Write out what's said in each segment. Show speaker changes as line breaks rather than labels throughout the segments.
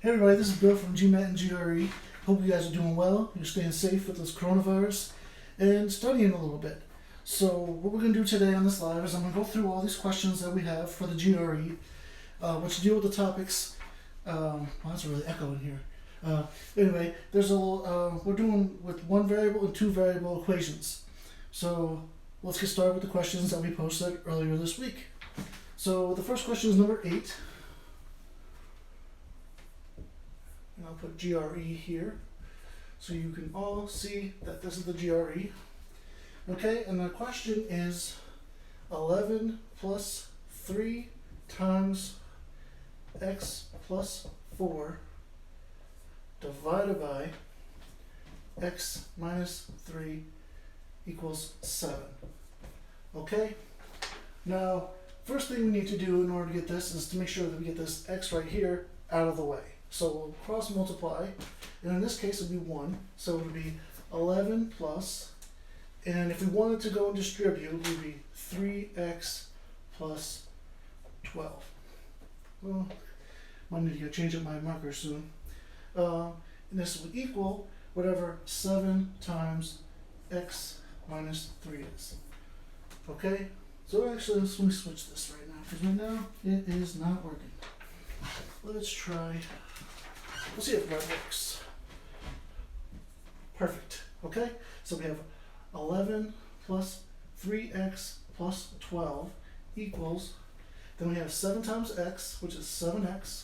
Hey everybody, this is Bill from GMAT and GRE. Hope you guys are doing well, you're staying safe with this coronavirus, and studying a little bit. So what we're going to do today on this live is I'm going to go through all these questions that we have for the GRE, which deal with the topics. Well, that's a really echo in here. Anyway, there's a little, we're doing with one variable and two variable equations. So let's get started with the questions that we posted earlier this week. So the first question is number 8. And I'll put GRE here so you can all see that this is the GRE. Okay, and the question is 11 plus 3 times x plus 4 divided by x minus 3 equals 7. Okay, now first thing we need to do in order to get this is to make sure that we get this x right here out of the way. So we'll cross multiply, and in this case it would be 1, so it would be 11 plus, and if we wanted to go and distribute, it would be 3x plus 12. Well, might need to change up my marker soon. And this would equal whatever 7 times x minus 3 is. Okay, so actually let me switch this right now, because right now it is not working. Let's try. Let's see if that works. Perfect. Okay, so we have 11 plus 3x plus 12 equals, then we have 7 times x, which is 7x,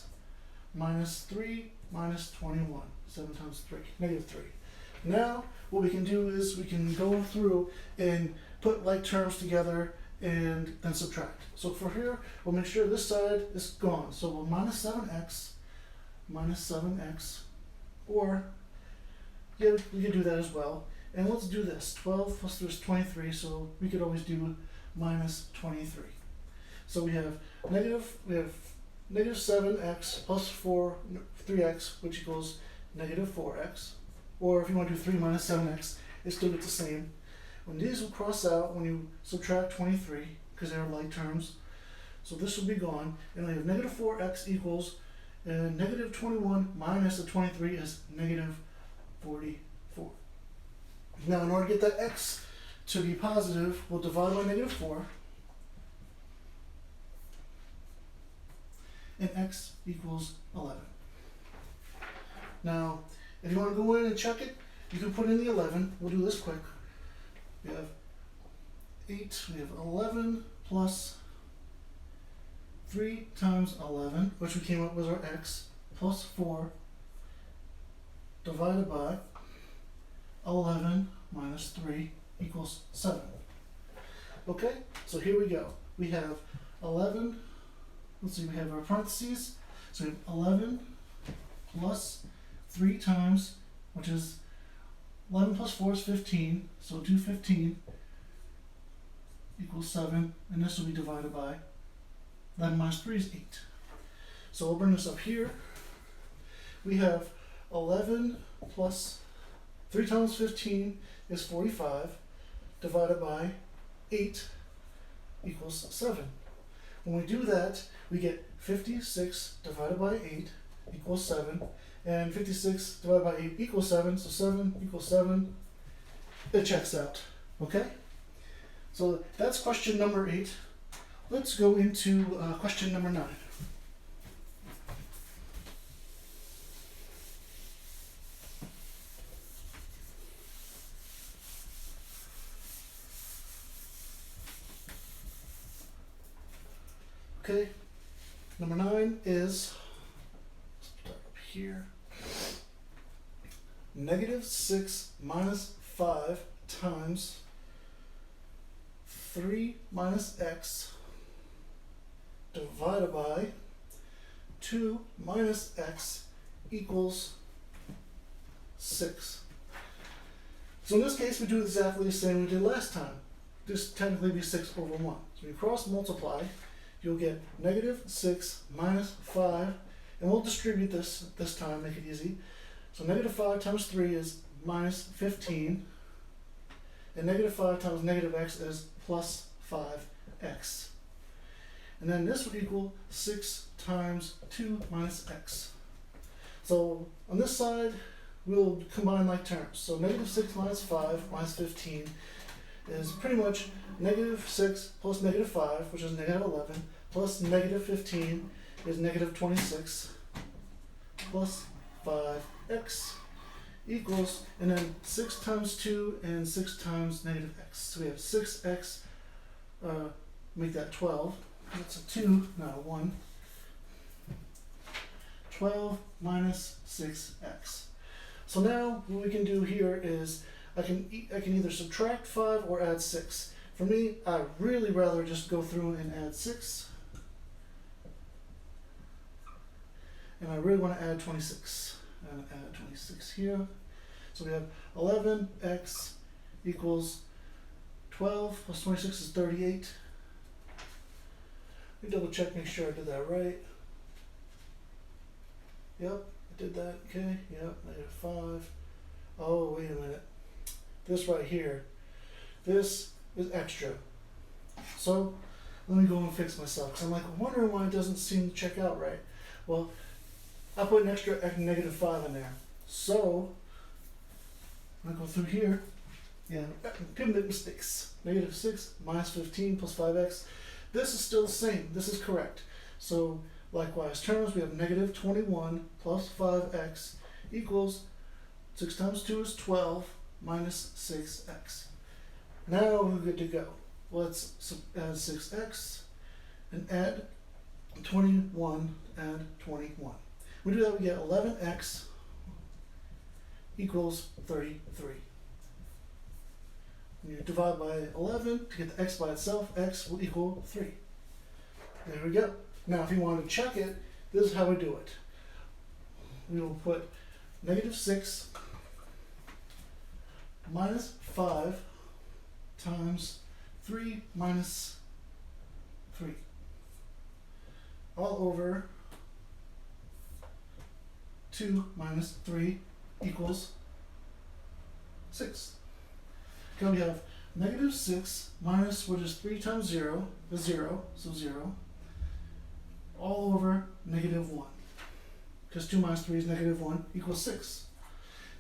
minus 3 minus 21. 7 times 3, negative 3. Now, what we can do is we can go through and put like terms together and then subtract. So for here, we'll make sure this side is gone. So we'll minus 7x, or yeah, we can do that as well. And let's do this. 12 plus there's 23, so we could always do minus 23. So we have negative 7x plus 3x, which equals negative 4x. Or if you want to do 3 minus 7x, it still gets the same. When these will cross out when you subtract 23, because they're like terms, so this will be gone, and we have negative 4x equals, and negative 21 minus the 23 is negative 44. Now in order to get that x to be positive, we'll divide by negative 4, and x equals 11. Now, if you want to go in and check it, you can put in the 11. We'll do this quick. We have 8, we have 11 plus 3 times 11, which we came up with our x, plus 4, divided by 11 minus 3 equals 7. Okay, so here we go. We have 11, let's see, we have our parentheses, so we have 11 plus 3 times, which is 11 plus 4 is 15, so do 15 equals 7, and this will be divided by 11 minus 3 is 8. So we'll bring this up here. We have 11 plus 3 times 15 is 45, divided by 8 equals 7. When we do that, we get 56 divided by 8 equals 7, and 56 divided by 8 equals 7, so 7 equals 7. It checks out. Okay? So that's question number 8. Let's go into question number 9. Okay, number 9 is, start up here, negative 6 minus 5 times 3 minus x divided by 2 minus x equals 6. So in this case, we do exactly the same we did last time. This technically be 6 over 1. So we cross multiply, you'll get negative 6 minus 5, and we'll distribute this time, make it easy. So negative 5 times 3 is minus 15, and negative 5 times negative x is plus 5x. And then this would equal 6 times 2 minus x. So on this side, we'll combine like terms. So negative 6 minus 5 minus 15 is pretty much negative 6 plus negative 5, which is negative 11, plus negative 15 is negative 26, plus 5x equals, and then 6 times 2 and 6 times negative x. So we have 6x, make that 12. That's a 2, not a 1. 12 minus 6x. So now what we can do here is I can either subtract 5 or add 6. For me, I'd really rather just go through and add 6. And I really want to add 26. And add 26 here. So we have 11x equals 12 plus 26 is 38. Let me double check, make sure I did that right. Yep, I did that. Okay, yep, negative 5. Oh, wait a minute. This right here, this is extra. So let me go and fix myself, because I'm like wondering why it doesn't seem to check out right. Well, I put an extra negative 5 in there. So I'm going to go through here. Yeah, commit mistakes. Negative 6 minus 15 plus 5x. This is still the same. This is correct. So likewise terms, we have negative 21 plus 5x equals 6 times 2 is 12 minus 6x. Now we're good to go. Let's add 6x and add 21 and 21. We do that, we get 11x equals 33. When you divide by 11 to get the x by itself, x will equal 3. There we go. Now if you want to check it, this is how we do it. We will put negative 6 minus 5 times 3 minus 3 all over 2 minus 3 equals 6. Okay, we have negative 6 minus, what is 3 times 0 is 0, so 0, all over negative 1. Because 2 minus 3 is negative 1 equals 6.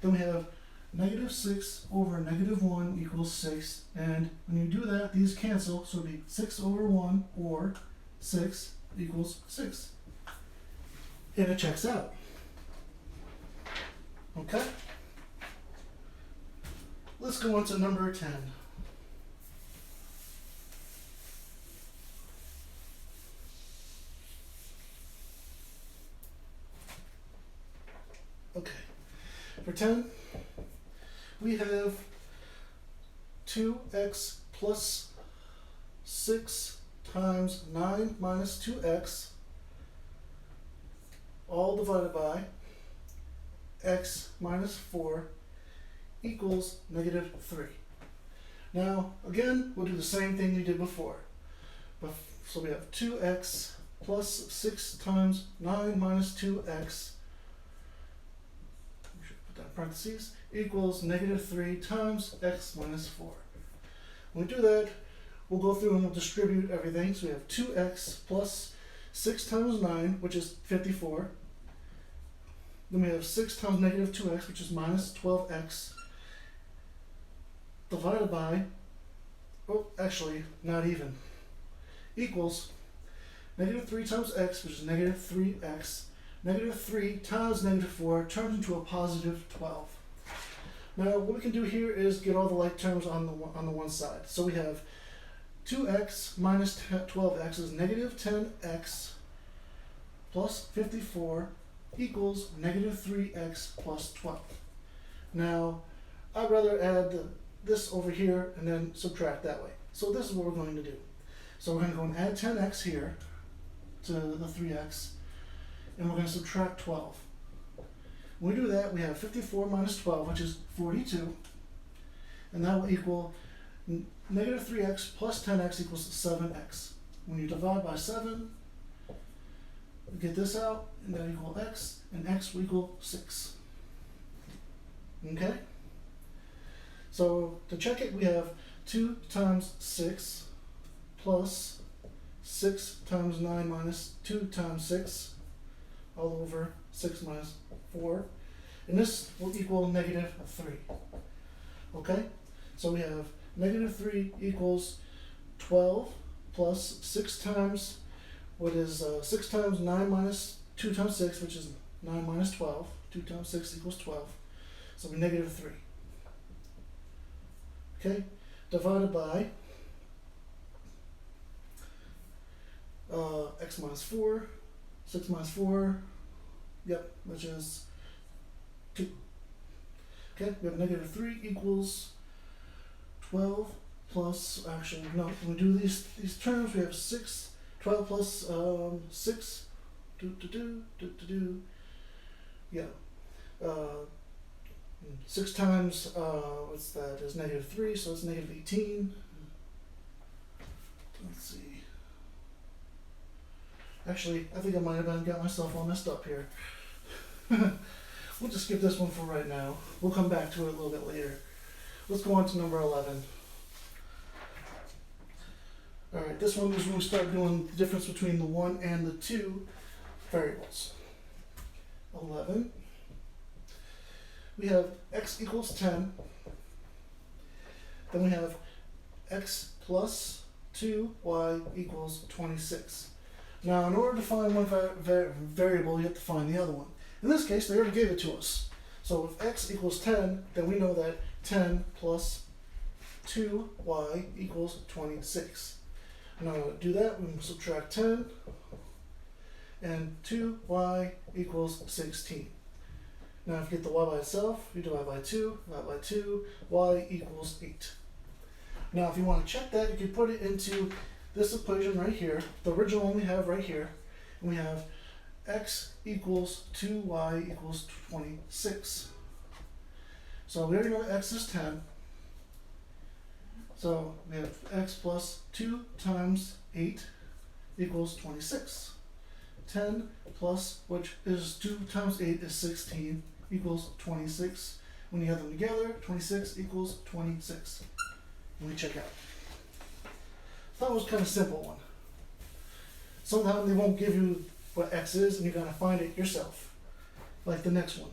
Then we have negative 6 over negative 1 equals 6. And when you do that, these cancel, so it'll be 6 over 1 or 6 equals 6. And it checks out. Okay? Let's go on to number 10. Okay, for 10, we have 2x plus 6 times 9 minus 2x, all divided by x minus 4 equals negative 3. Now, again, we'll do the same thing we did before. So we have 2x plus 6 times 9 minus 2x, we should put that in parentheses, equals negative 3 times x minus 4. When we do that, we'll go through and we'll distribute everything. So we have 2x plus 6 times 9, which is 54. Then we have 6 times negative 2x, which is minus 12x, divided by, oh, actually, not even, equals negative 3 times x, which is negative 3x. Negative 3 times negative 4 turns into a positive 12. Now, what we can do here is get all the like terms on the one side. So we have 2x minus 12x is negative 10x plus 54 equals negative 3x plus 12. Now, I'd rather add this over here and then subtract that way. So this is what we're going to do. So we're going to go and add 10x here to the 3x, and we're going to subtract 12. When we do that, we have 54 minus 12, which is 42, and that will equal negative 3x plus 10x equals 7x. When you divide by 7, we get this out, and that equal x, and x will equal 6. Okay? So to check it, we have 2 times 6 plus 6 times 9 minus 2 times 6 all over 6 minus 4. And this will equal negative 3. Okay? So we have negative 3 equals 12 plus 6 times, what is 6 times 9 minus 2 times 6, which is 9 minus 12. 2 times 6 equals 12. So we negative 3. Okay? Divided by x minus 4, 6 minus 4, yep, which is 2. Okay, we have negative 3 equals 12 plus, actually, no, when we do these terms, we have 12 plus 6, yeah, 6 times, what's that, is negative 3, so it's negative 18. Let's see. Actually, I think I might have got myself all messed up here. We'll just skip this one for right now. We'll come back to it a little bit later. Let's go on to number 11. Alright, this one is when we start doing the difference between the 1 and the 2 variables. 11. We have x equals 10. Then we have x plus 2y equals 26. Now, in order to find one variable, you have to find the other one. In this case, they already gave it to us. So if x equals 10, then we know that 10 plus 2y equals 26. Now, to do that, we can subtract 10, and 2y equals 16. Now, if you get the y by itself, you divide by 2, y equals 8. Now, if you want to check that, you can put it into this equation right here, the original one we have right here, and we have x equals 2y equals 26. So we already know x is 10. So we have x plus 2 times 8 equals 26. 10 plus, which is 2 times 8 is 16, equals 26. When you add them together, 26 equals 26. And we check out. That was kind of a simple one. Sometimes they won't give you what x is, and you gotta find it yourself. Like the next one.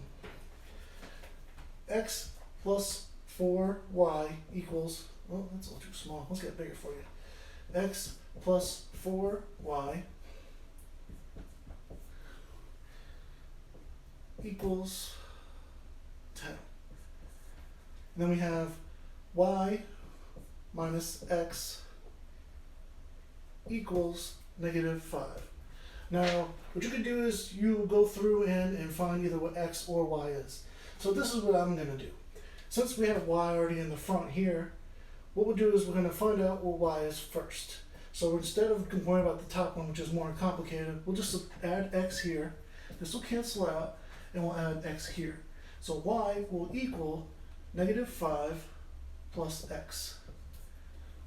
X plus 4y equals, well, that's a little too small. Let's get it bigger for you. X plus 4y equals 10. And then we have y minus x equals negative 5. Now, what you can do is you go through and find either what x or y is. So this is what I'm going to do. Since we have y already in the front here, what we'll do is we're going to find out what y is first. So instead of worrying about the top one, which is more complicated, we'll just add x here. This will cancel out, and we'll add x here. So y will equal negative 5 plus x.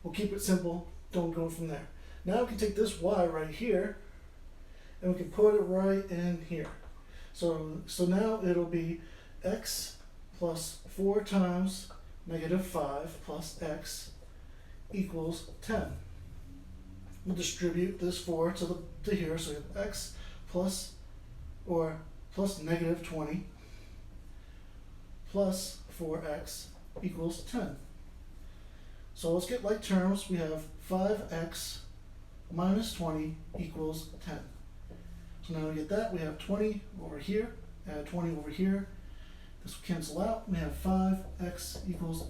We'll keep it simple, don't go from there. Now we can take this y right here, and we can put it right in here. So now it'll be x plus 4 times negative 5 plus x equals 10. We'll distribute this 4 to here, so we have x plus negative 20 plus 4x equals 10. So let's get like terms. We have 5x minus 20 equals 10. So now we get that. We have 20 over here, add 20 over here. This will cancel out. We have 5x equals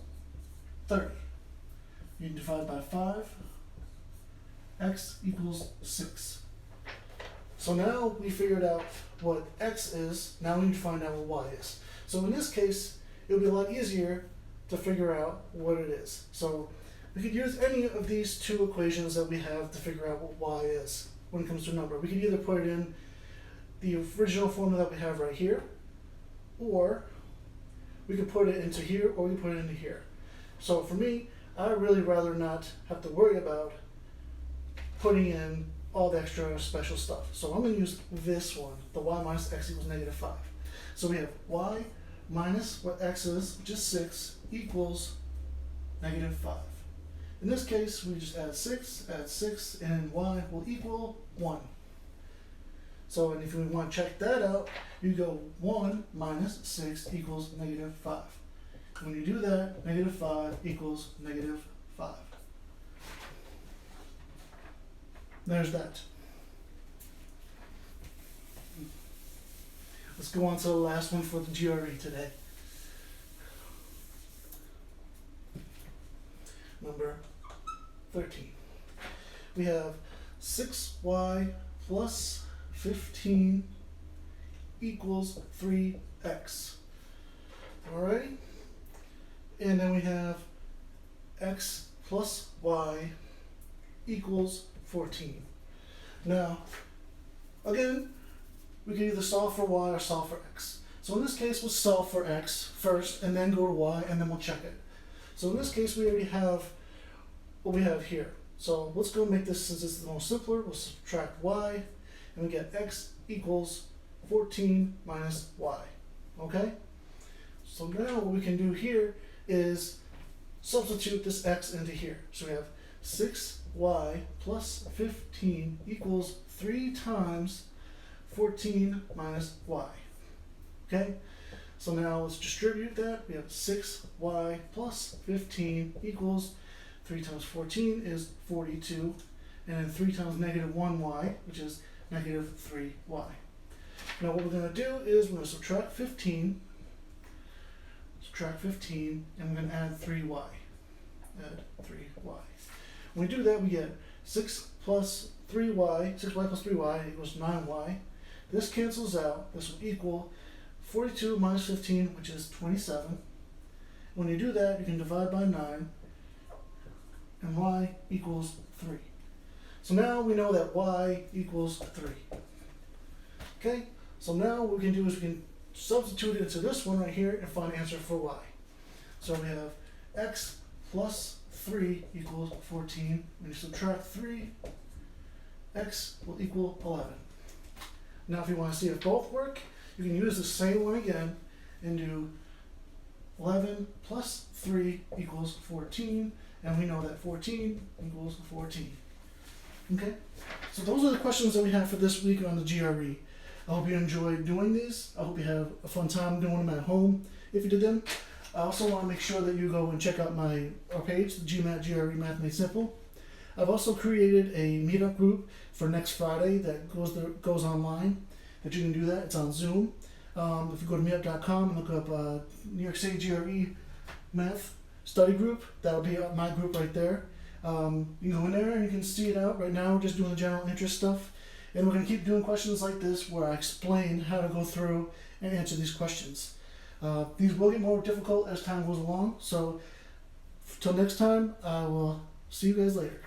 30. You can divide by 5. X equals 6. So now we figured out what x is. Now we need to find out what y is. So in this case, it would be a lot easier to figure out what it is. So we could use any of these two equations that we have to figure out what y is when it comes to a number. We could either put it in the original formula that we have right here, or we could put it into here, or we could put it into here. So for me, I'd really rather not have to worry about putting in all the extra special stuff. So I'm going to use this one, the y minus x equals negative 5. So we have y minus what x is, which is 6, equals negative 5. In this case, we just add 6, and y will equal 1. So, and if we want to check that out, you go 1 minus 6 equals negative 5. When you do that, negative 5 equals negative 5. There's that. Let's go on to the last one for the GRE today. Number 13. We have 6y plus 15 equals 3x. Alright? And then we have x plus y equals 14. Now, again, we can either solve for y or solve for x. So in this case, we'll solve for x first and then go to y and then we'll check it. So in this case, we already have what we have here. So let's go make this, since it's the most simpler, we'll subtract y and we get x equals 14 minus y. Okay? So now what we can do here is substitute this x into here. So we have 6y plus 15 equals 3 times 14 minus y. Okay? So now let's distribute that. We have 6y plus 15 equals 3 times 14 is 42, and then 3 times negative 1y, which is negative 3y. Now what we're going to do is we're going to subtract 15, and we're going to add 3y. Add 3y. When we do that, we get 6y plus 3y equals 9y. This cancels out. This will equal 42 minus 15, which is 27. When you do that, you can divide by 9, and y equals 3. So now we know that y equals 3. Okay? So now what we can do is we can substitute it into this one right here and find the answer for y. So we have x plus 3 equals 14. When you subtract 3, x will equal 11. Now if you want to see if both work, you can use the same one again and do 11 plus 3 equals 14, and we know that 14 equals 14. Okay? So those are the questions that we have for this week on the GRE. I hope you enjoyed doing these. I hope you have a fun time doing them at home if you did them. I also want to make sure that you go and check out our page, the GMAT GRE Math Made Simple. I've also created a meetup group for next Friday that goes online. That you can do that. It's on Zoom. If you go to meetup.com and look up New York City GRE Math Study Group, that'll be my group right there. You can go in there and you can see it out. Right now we're just doing the general interest stuff. And we're going to keep doing questions like this where I explain how to go through and answer these questions. These will get more difficult as time goes along. So till next time, I will see you guys later.